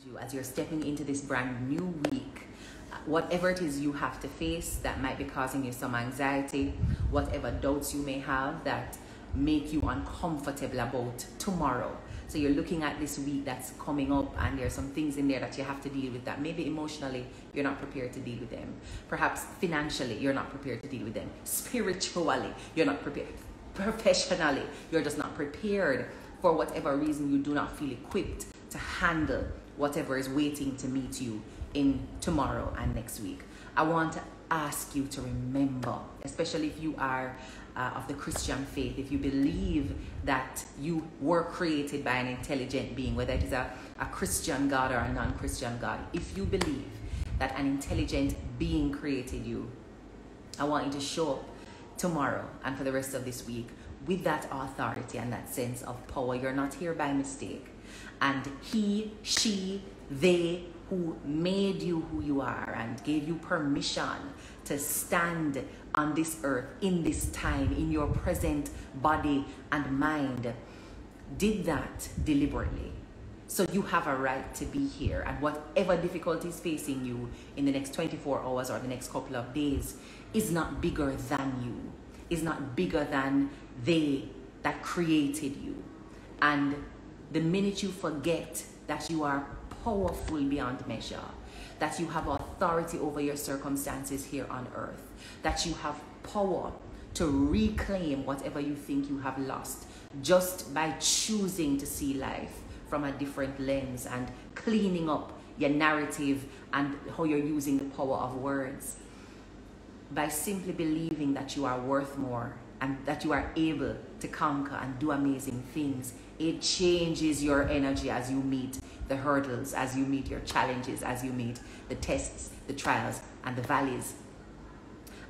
You as you're stepping into this brand new week, whatever it is you have to face that might be causing you some anxiety, whatever doubts you may have that make you uncomfortable about tomorrow. So you're looking at this week that's coming up, and there's some things in there that you have to deal with that maybe emotionally you're not prepared to deal with them. Perhaps financially you're not prepared to deal with them. Spiritually you're not prepared. Professionally you're just not prepared. For whatever reason you do not feel equipped to handle whatever is waiting to meet you in tomorrow and next week. I want to ask you to remember, especially if you are of the Christian faith, if you believe that you were created by an intelligent being, whether it is a Christian God or a non-Christian God, if you believe that an intelligent being created you, I want you to show up tomorrow and for the rest of this week with that authority and that sense of power. You're not here by mistake. And he, she, they who made you who you are and gave you permission to stand on this earth in this time, in your present body and mind, did that deliberately. So you have a right to be here. And whatever difficulty is facing you in the next 24 hours or the next couple of days is not bigger than you, is not bigger than they that created you. And the minute you forget that you are powerful beyond measure, that you have authority over your circumstances here on earth, that you have power to reclaim whatever you think you have lost just by choosing to see life from a different lens and cleaning up your narrative and how you're using the power of words, by simply believing that you are worth more and that you are able to conquer and do amazing things, it changes your energy as you meet the hurdles, as you meet your challenges, as you meet the tests, the trials, and the valleys.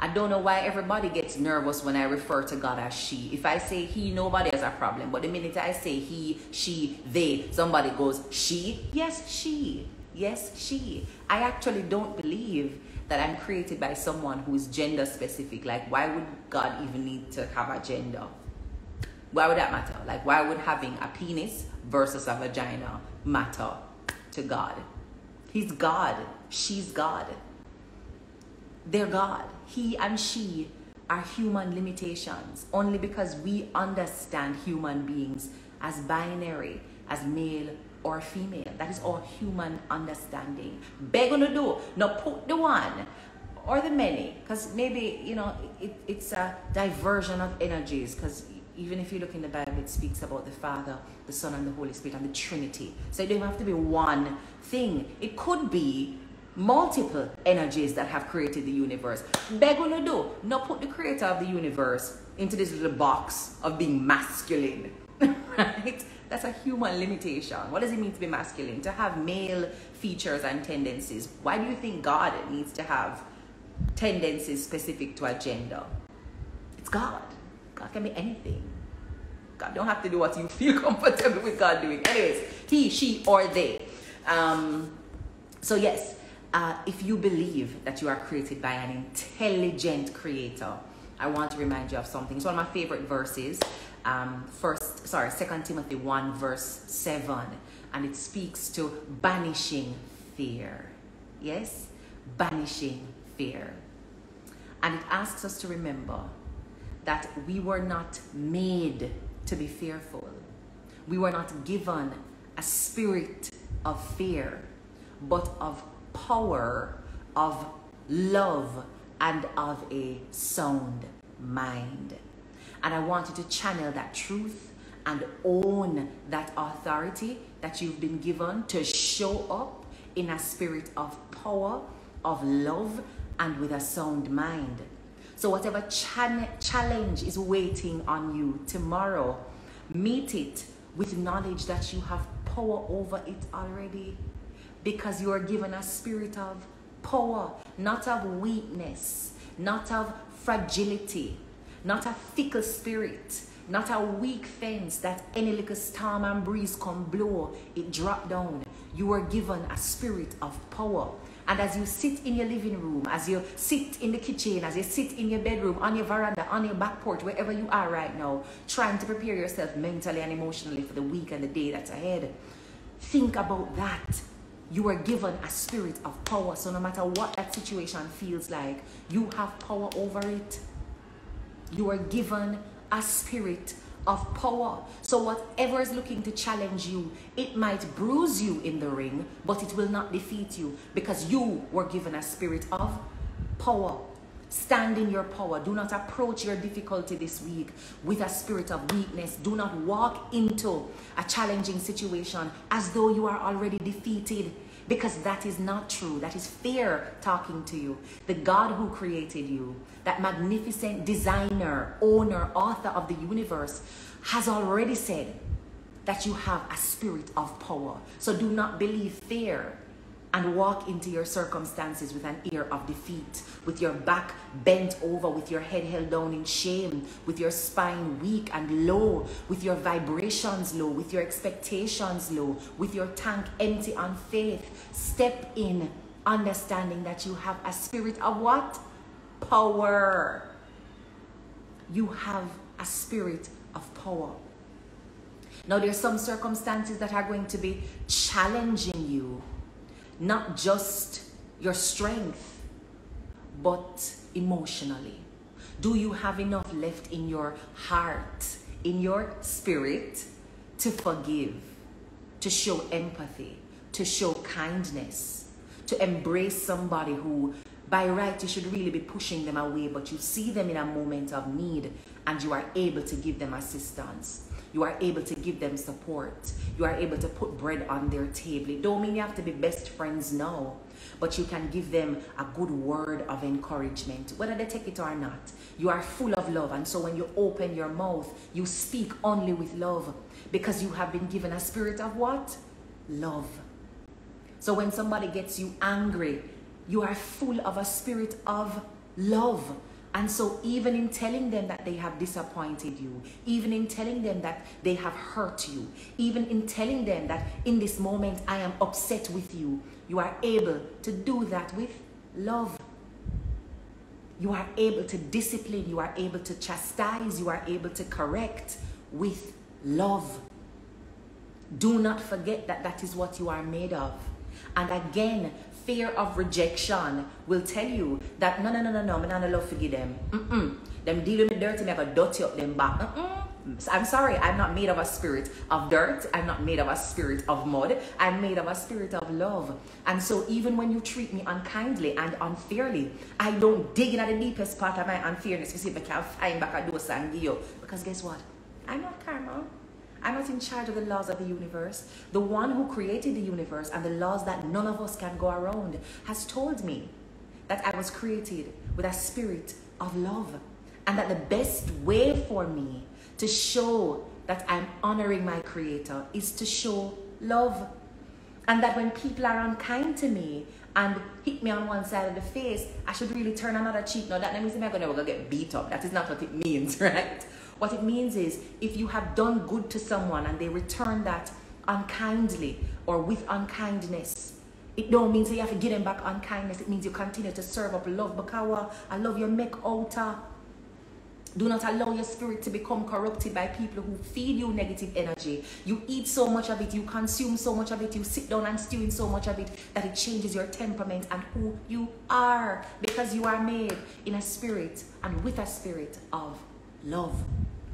I don't know why everybody gets nervous when I refer to God as she. If I say he, nobody has a problem. But the minute I say he, she, they, somebody goes, she? Yes, she. Yes, she. I actually don't believe that I'm created by someone who is gender specific. Like, why would God even need to have a gender? Why would that matter? Like, why would having a penis versus a vagina matter to God? He's God. She's God. They're God. He and she are human limitations only because we understand human beings as binary, as male or female. That is our human understanding. Beg on the door. Now put the one or the many, because maybe, you know, it's a diversion of energies, because even if you look in the Bible, it speaks about the Father, the Son, and the Holy Spirit, and the Trinity. So it doesn't have to be one thing. It could be multiple energies that have created the universe. Beg on the door. Now put the creator of the universe into this little box of being masculine. Right? That's a human limitation. What does it mean to be masculine? To have male features and tendencies. Why do you think God needs to have tendencies specific to a gender? It's God. God can be anything. God don't have to do what you feel comfortable with God doing. Anyways, he, she, or they. So yes, if you believe that you are created by an intelligent creator, I want to remind you of something. It's one of my favorite verses. 2 Timothy 1 verse 7, and it speaks to banishing fear. Yes, banishing fear. And it asks us to remember that we were not made to be fearful. We were not given a spirit of fear, but of power, of love, and of a sound mind. And I want you to channel that truth and own that authority that you've been given to show up in a spirit of power, of love, and with a sound mind. So whatever challenge is waiting on you tomorrow, meet it with knowledge that you have power over it already, because you are given a spirit of power, not of weakness, not of fragility, not a fickle spirit, not a weak fence that any little storm and breeze can blow, it drop down. You are given a spirit of power. And as you sit in your living room, as you sit in the kitchen, as you sit in your bedroom, on your veranda, on your back porch, wherever you are right now, trying to prepare yourself mentally and emotionally for the week and the day that's ahead, think about that. You are given a spirit of power. So no matter what that situation feels like, you have power over it. You are given a spirit of power. So whatever is looking to challenge you, it might bruise you in the ring, but it will not defeat you, because you were given a spirit of power. Stand in your power. Do not approach your difficulty this week with a spirit of weakness. Do not walk into a challenging situation as though you are already defeated, because that is not true. That is fear talking to you. The God who created you, that magnificent designer, owner, author of the universe, has already said that you have a spirit of power. So do not believe fear and walk into your circumstances with an air of defeat, with your back bent over, with your head held down in shame, with your spine weak and low, with your vibrations low, with your expectations low, with your tank empty on faith. Step in understanding that you have a spirit of what? Power. You have a spirit of power. Now there's some circumstances that are going to be challenging you. Not just your strength, but emotionally. Do you have enough left in your heart, in your spirit, to forgive, to show empathy, to show kindness, to embrace somebody who, by right, you should really be pushing them away, but you see them in a moment of need and you are able to give them assistance? You are able to give them support. You are able to put bread on their table. It don't mean you have to be best friends now, but you can give them a good word of encouragement, whether they take it or not. You are full of love, and so when you open your mouth, you speak only with love, because you have been given a spirit of what? Love. So when somebody gets you angry, you are full of a spirit of love. And so even in telling them that they have disappointed you, even in telling them that they have hurt you, even in telling them that in this moment I am upset with you, you are able to do that with love. You are able to discipline, you are able to chastise, you are able to correct with love. Do not forget that that is what you are made of. And again, fear of rejection will tell you that no, I'm not love forgive them. Them deal with me dirty, me go dirty up them back. I'm sorry, I'm not made of a spirit of dirt. I'm not made of a spirit of mud. I'm made of a spirit of love. And so even when you treat me unkindly and unfairly, I don't dig into the deepest part of my unfairness to see if I can find back a dose and give you. Because guess what? I'm not karma. I'm not in charge of the laws of the universe. The one who created the universe and the laws that none of us can go around has told me that I was created with a spirit of love, and that the best way for me to show that I'm honoring my creator is to show love. And that when people are unkind to me and hit me on one side of the face, I should really turn another cheek. No, that means I'm going to get beat up. That is not what it means, right? What it means is, if you have done good to someone and they return that unkindly or with unkindness, it don't mean that you have to give them back unkindness. It means you continue to serve up love, because I love you make outer. Do not allow your spirit to become corrupted by people who feed you negative energy. You eat so much of it, you consume so much of it, you sit down and stew in so much of it that it changes your temperament and who you are, because you are made in a spirit and with a spirit of love.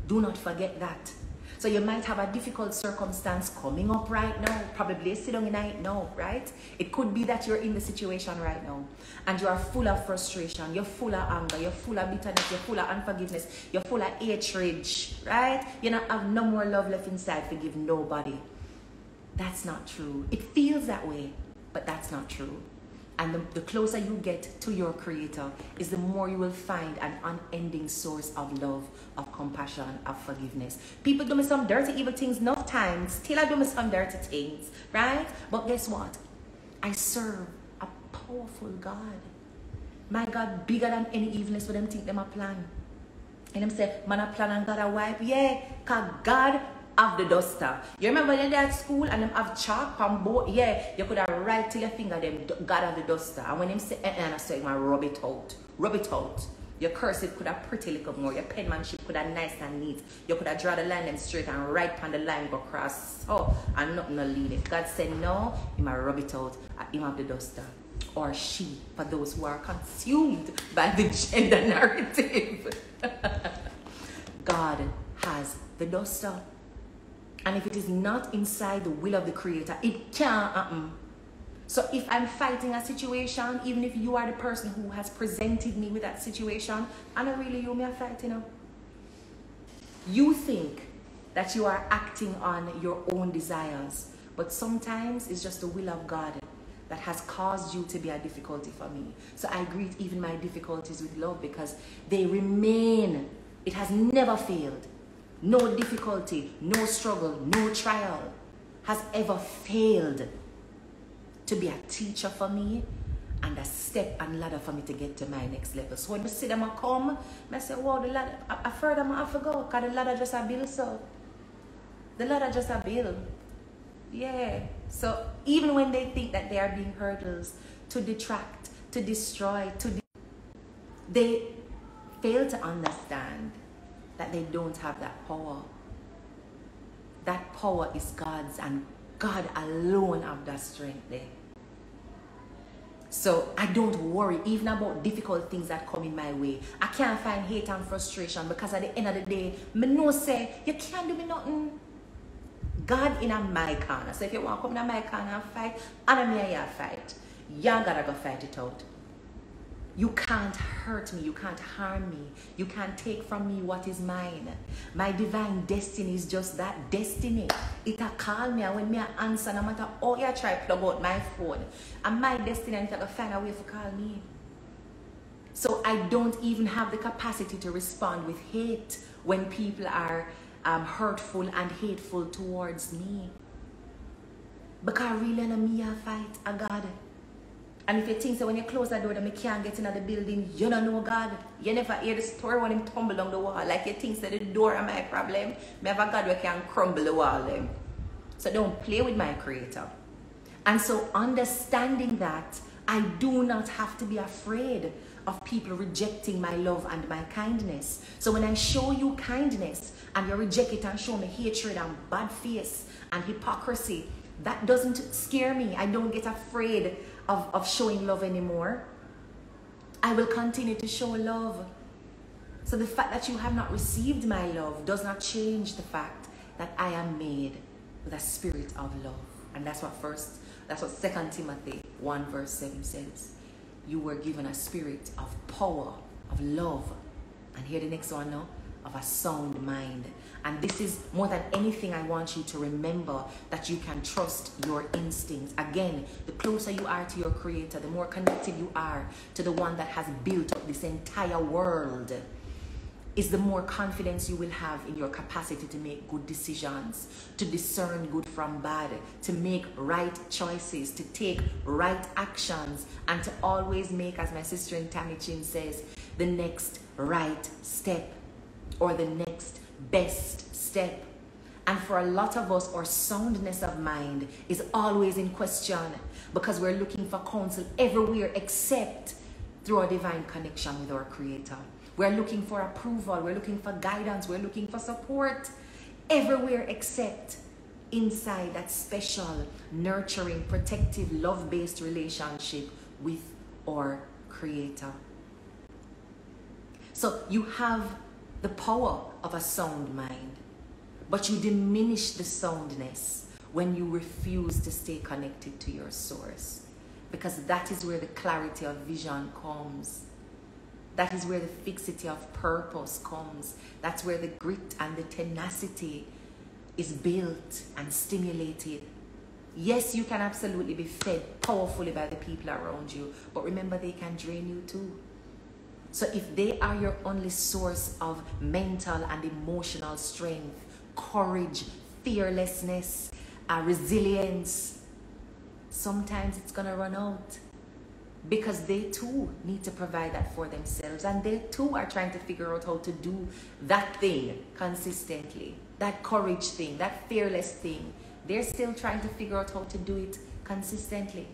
Do not forget that. So you might have a difficult circumstance coming up right now. Probably sit down in it now, right? It could be that you're in the situation right now and you are full of frustration, you're full of anger, you're full of bitterness, you're full of unforgiveness, you're full of hatred, right? You don't have no more love left inside. Forgive nobody. That's not true. It feels that way, but that's not true. And the closer you get to your creator is the more you will find an unending source of love, of compassion, of forgiveness. People do me some dirty, evil things enough times. Still I do me some dirty things, right? But guess what? I serve a powerful God. My God bigger than any evilness for them think them a plan. And them say, man a plan and God a wipe. Yeah, because God have the duster. You remember when they're at school and them have chalk on board? Yeah, you could have write till your finger them God have the duster. And when them say and I say, man, rub it out. Rub it out. Your cursive could have pretty little more. Your penmanship could have nice and neat. You could have draw the line them straight and right on the line go across. Oh, and nothing no lean. If God said no, he might rub it out at him of the duster. Or she, for those who are consumed by the gender narrative. God has the duster. And if it is not inside the will of the Creator, it can't happen. So if I'm fighting a situation, even if you are the person who has presented me with that situation, I don't really you me a fight, you know. You think that you are acting on your own desires, but sometimes it's just the will of God that has caused you to be a difficulty for me. So I greet even my difficulties with love because they remain. It has never failed. No difficulty, no struggle, no trial has ever failed to be a teacher for me and a step and ladder for me to get to my next level. So when you see them come, I say, wow, the ladder, I further I have to go because the ladder just a build, so. The ladder just a build. Yeah. So even when they think that they are being hurdles to detract, to destroy, they fail to understand that they don't have that power. That power is God's, and God alone have that strength there. So I don't worry even about difficult things that come in my way. I can't find hate and frustration because at the end of the day, me know say, you can't do me nothing. God in my corner. So if you want to come in my corner and fight, and me and you fight. You gotta go fight it out. You can't hurt me. You can't harm me. You can't take from me what is mine. My divine destiny is just that destiny. It a call me, and when me a answer, no matter how you try to plug out my phone, and my destiny, and it a find a way to call me. So I don't even have the capacity to respond with hate when people are hurtful and hateful towards me. Because really, no me a fight a God. And if you think so when you close the door that me can't get into the building, you don't know God. You never hear the story when him tumble down the wall. Like you think that the door is my problem. Me have a God who can crumble the wall them. So don't play with my Creator. And so understanding that, I do not have to be afraid of people rejecting my love and my kindness. So when I show you kindness and you reject it and show me hatred and bad face and hypocrisy, that doesn't scare me. I don't get afraid of showing love anymore. I will continue to show love. So the fact that you have not received my love does not change the fact that I am made with a spirit of love. And that's what 2 Timothy 1 verse 7 says. You were given a spirit of power, of love. And here the next one now, of a sound mind. And this is more than anything, I want you to remember that you can trust your instincts. Again, the closer you are to your Creator, the more connected you are to the one that has built up this entire world, is the more confidence you will have in your capacity to make good decisions, to discern good from bad, to make right choices, to take right actions, and to always make, as my sister in Tammy Chin says, the next right step or the next best step. And for a lot of us, our soundness of mind is always in question because we're looking for counsel everywhere except through our divine connection with our Creator. We're looking for approval, we're looking for guidance, we're looking for support everywhere except inside that special, nurturing, protective, love-based relationship with our Creator. So you have the power of a sound mind, but you diminish the soundness when you refuse to stay connected to your source, because that is where the clarity of vision comes. That is where the fixity of purpose comes. That's where the grit and the tenacity is built and stimulated. Yes, you can absolutely be fed powerfully by the people around you, but remember, they can drain you too. So if they are your only source of mental and emotional strength, courage, fearlessness, resilience, sometimes it's going to run out. Because they too need to provide that for themselves. And they too are trying to figure out how to do that thing consistently. That courage thing, that fearless thing. They're still trying to figure out how to do it consistently.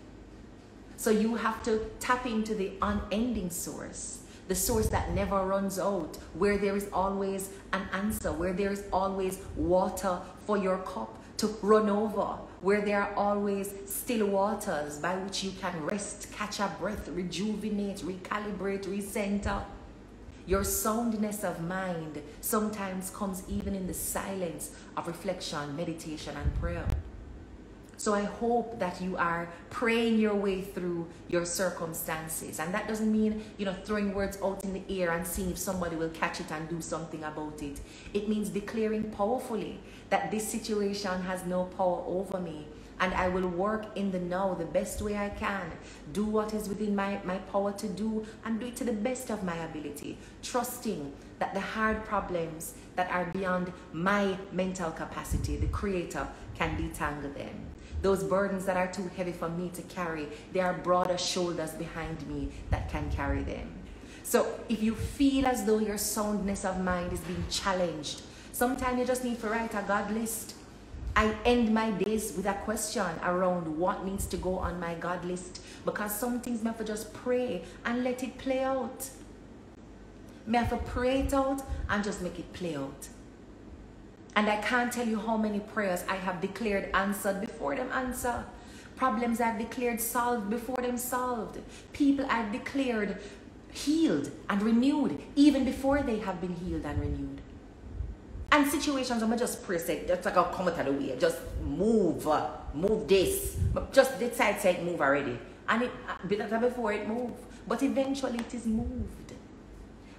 So you have to tap into the unending source, the source that never runs out, where there is always an answer, where there is always water for your cup to run over, where there are always still waters by which you can rest, catch a breath, rejuvenate, recalibrate, recenter. Your soundness of mind sometimes comes even in the silence of reflection, meditation, and prayer. So I hope that you are praying your way through your circumstances. And that doesn't mean, throwing words out in the air and seeing if somebody will catch it and do something about it. It means declaring powerfully that this situation has no power over me. And I will work in the now the best way I can. Do what is within my power to do, and do it to the best of my ability. Trusting that the hard problems that are beyond my mental capacity, the Creator, can detangle them. Those burdens that are too heavy for me to carry, there are broader shoulders behind me that can carry them. So if you feel as though your soundness of mind is being challenged, sometimes you just need to write a God list. I end my days with a question around what needs to go on my God list, because some things may have to just pray and let it play out. May have to pray it out and just make it play out. And I can't tell you how many prayers I have declared answered before them answer. Problems I've declared solved before them solved. People I've declared healed and renewed even before they have been healed and renewed. And situations I'm just pray, say, just like I'll come out of the way, just move this. But just decide say it move already. And it before it move. But eventually it is moved.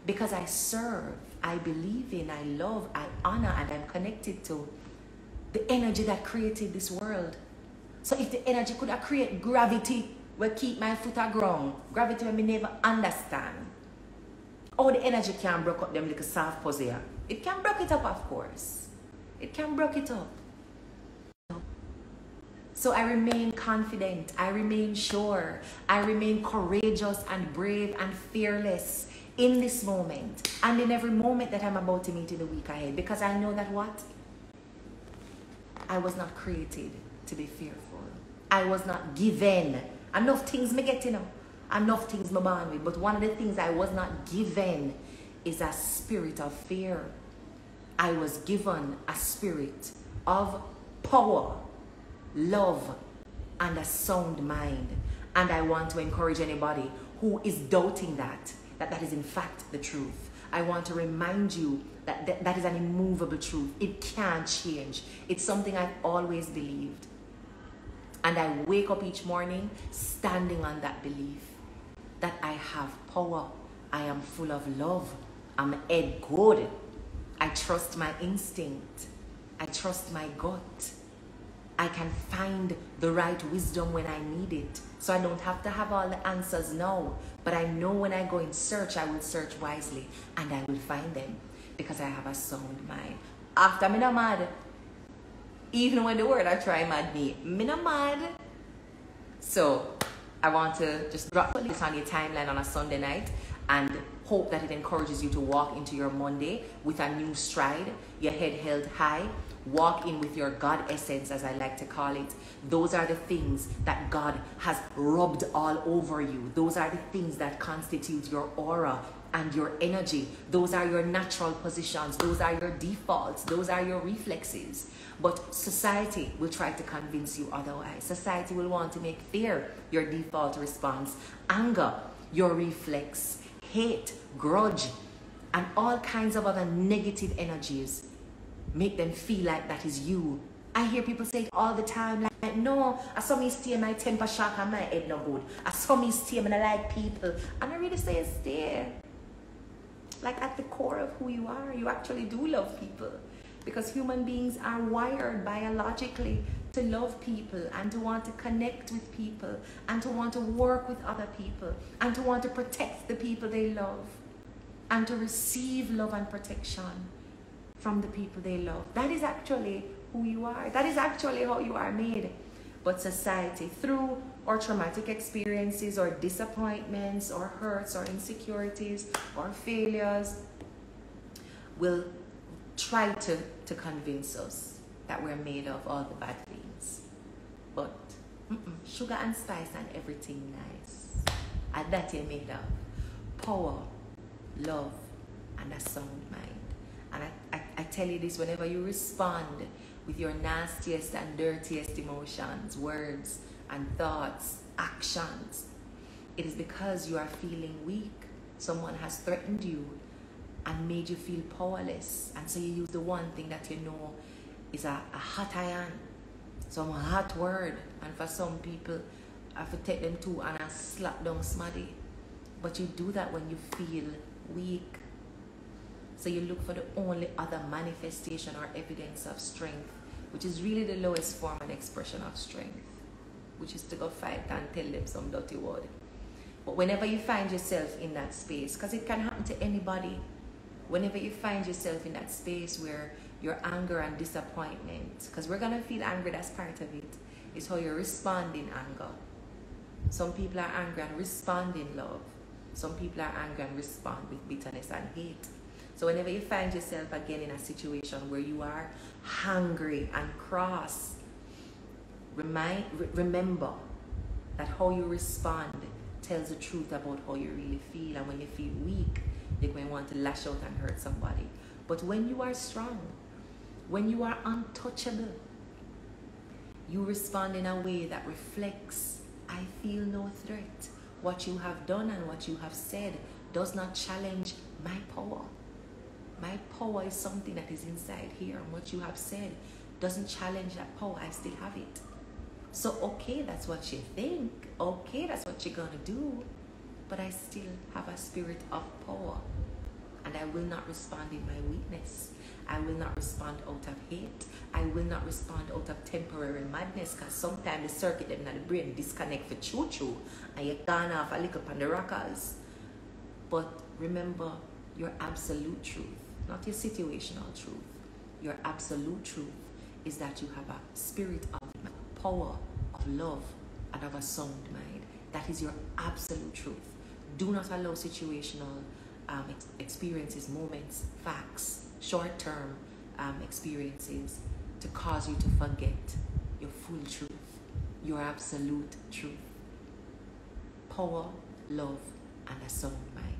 Because I serve, I believe in, I love, I honor, and I'm connected to the energy that created this world. So if the energy could have created gravity, will keep my foot on ground. Gravity will me never understand. How the energy can break up them little soft puzzle. It can break it up, of course. It can break it up. So I remain confident. I remain sure. I remain courageous and brave and fearless in this moment and in every moment that I'm about to meet in the week ahead. Because I know that what? I was not created to be fearful. I was not given. Enough things me get, enough things me born with. But one of the things I was not given is a spirit of fear. I was given a spirit of power, love, and a sound mind. And I want to encourage anybody who is doubting that is in fact the truth. I want to remind you that that is an immovable truth. It can't change. It's something I've always believed. And I wake up each morning standing on that belief that I have power. I am full of love. I'm head good. I trust my instinct. I trust my gut. I can find the right wisdom when I need it. So I don't have to have all the answers now. But I know when I go in search, I will search wisely. And I will find them. Because I have a sound mind. After me not mad. Even when the word I try mad me not mad. So I want to just drop this on your timeline on a Sunday night. And hope that it encourages you to walk into your Monday with a new stride. Your head held high. Walk in with your God essence, as I like to call it. Those are the things that God has rubbed all over you. Those are the things that constitute your aura and your energy. Those are your natural positions. Those are your defaults. Those are your reflexes. But society will try to convince you otherwise. Society will want to make fear your default response. Anger, your reflex. Hate, grudge, and all kinds of other negative energies. Make them feel like that is you. I hear people say all the time, like, no, I saw me stay, my temper shock and my head no good. I saw me stay, and I like people. And I really say stay. Like at the core of who you are, you actually do love people. Because human beings are wired biologically to love people and to want to connect with people and to want to work with other people and to want to protect the people they love and to receive love and protection from the people they love. That is actually who you are. That is actually how you are made. But society, through our traumatic experiences or disappointments or hurts or insecurities or failures, will try to convince us that we're made of all the bad things. But sugar and spice and everything nice. And that you're made of. Power, love, and a sound mind. And I tell you this, whenever you respond with your nastiest and dirtiest emotions, words and thoughts, actions, it is because you are feeling weak. Someone has threatened you and made you feel powerless. And so you use the one thing that you know is a hot iron, some hot word. And for some people, I have to take them to and I slap down smarty. But you do that when you feel weak. So you look for the only other manifestation or evidence of strength, which is really the lowest form and expression of strength, which is to go fight and tell them some dirty word. But whenever you find yourself in that space, because it can happen to anybody, whenever you find yourself in that space where your anger and disappointment, because we're going to feel angry, that's part of it, is how you respond in anger. Some people are angry and respond in love. Some people are angry and respond with bitterness and hate. So whenever you find yourself again in a situation where you are hungry and cross, remember that how you respond tells the truth about how you really feel. And when you feel weak, you're going to want to lash out and hurt somebody. But when you are strong, when you are untouchable, you respond in a way that reflects, I feel no threat. What you have done and what you have said does not challenge my power. My power is something that is inside here, and what you have said doesn't challenge that power. I still have it. So, okay, that's what you think. Okay, that's what you're going to do. But I still have a spirit of power. And I will not respond in my weakness. I will not respond out of hate. I will not respond out of temporary madness, because sometimes the circuit in the brain disconnect for choo-choo and you're gone off a little on the rockers. But remember your absolute truth, not your situational truth. Your absolute truth is that you have a spirit of power, of love, and of a sound mind. That is your absolute truth. Do not allow situational experiences, moments, facts, short-term experiences to cause you to forget your full truth, your absolute truth. Power, love, and a sound mind.